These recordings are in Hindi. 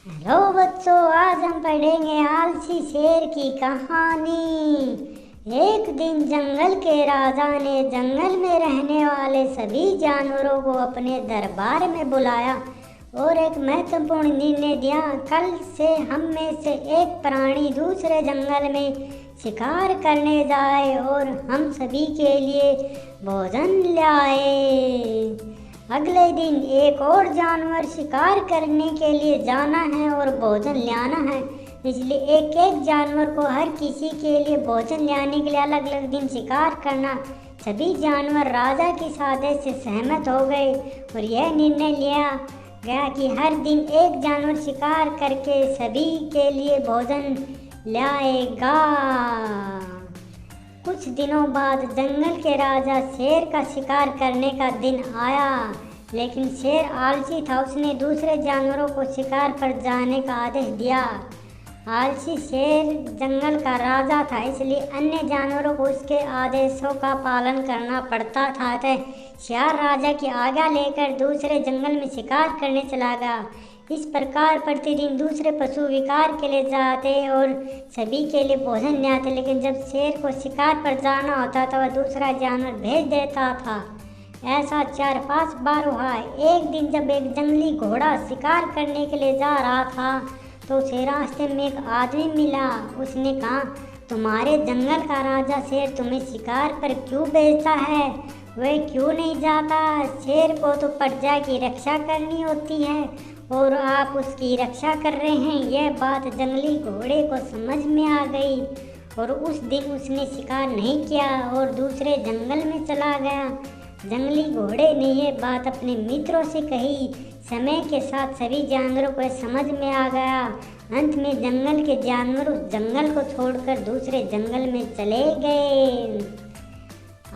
हेलो बच्चों, आज हम पढ़ेंगे आलसी शेर की कहानी। एक दिन जंगल के राजा ने जंगल में रहने वाले सभी जानवरों को अपने दरबार में बुलाया और एक महत्वपूर्ण निर्णय दिया। कल से हम में से एक प्राणी दूसरे जंगल में शिकार करने जाए और हम सभी के लिए भोजन लाए। अगले दिन एक और जानवर शिकार करने के लिए जाना है और भोजन लाना है, इसलिए एक एक जानवर को हर किसी के लिए भोजन लाने के लिए अलग अलग दिन शिकार करना। सभी जानवर राजा की आदेश से सहमत हो गए और यह निर्णय लिया गया कि हर दिन एक जानवर शिकार करके सभी के लिए भोजन लाएगा। कुछ दिनों बाद जंगल के राजा शेर का शिकार करने का दिन आया, लेकिन शेर आलसी था। उसने दूसरे जानवरों को शिकार पर जाने का आदेश दिया। आलसी शेर जंगल का राजा था, इसलिए अन्य जानवरों को उसके आदेशों का पालन करना पड़ता था। शेर राजा की आज्ञा लेकर दूसरे जंगल में शिकार करने चला गया। इस प्रकार प्रतिदिन दूसरे पशु शिकार के लिए जाते और सभी के लिए भोजन ले आते, लेकिन जब शेर को शिकार पर जाना होता था वह दूसरा जानवर भेज देता था। ऐसा 4-5 बार हुआ। एक दिन जब एक जंगली घोड़ा शिकार करने के लिए जा रहा था तो उसे रास्ते में एक आदमी मिला। उसने कहा, तुम्हारे जंगल का राजा शेर तुम्हें शिकार पर क्यों भेजता है? वह क्यों नहीं जाता? शेर को तो प्रजा की रक्षा करनी होती है और आप उसकी रक्षा कर रहे हैं। यह बात जंगली घोड़े को समझ में आ गई और उस दिन उसने शिकार नहीं किया और दूसरे जंगल में चला गया। जंगली घोड़े ने यह बात अपने मित्रों से कही। समय के साथ सभी जानवरों को समझ में आ गया। अंत में जंगल के जानवर उस जंगल को छोड़कर दूसरे जंगल में चले गए।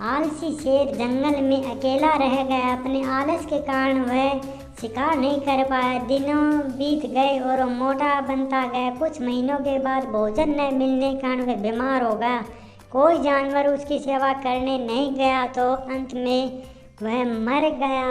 आलसी शेर जंगल में अकेला रह गया। अपने आलस के कारण वह शिकार नहीं कर पाया। दिनों बीत गए और वह मोटा बनता गया। कुछ महीनों के बाद भोजन न मिलने के कारण वह बीमार हो गया। कोई जानवर उसकी सेवा करने नहीं गया तो अंत में वह मर गया।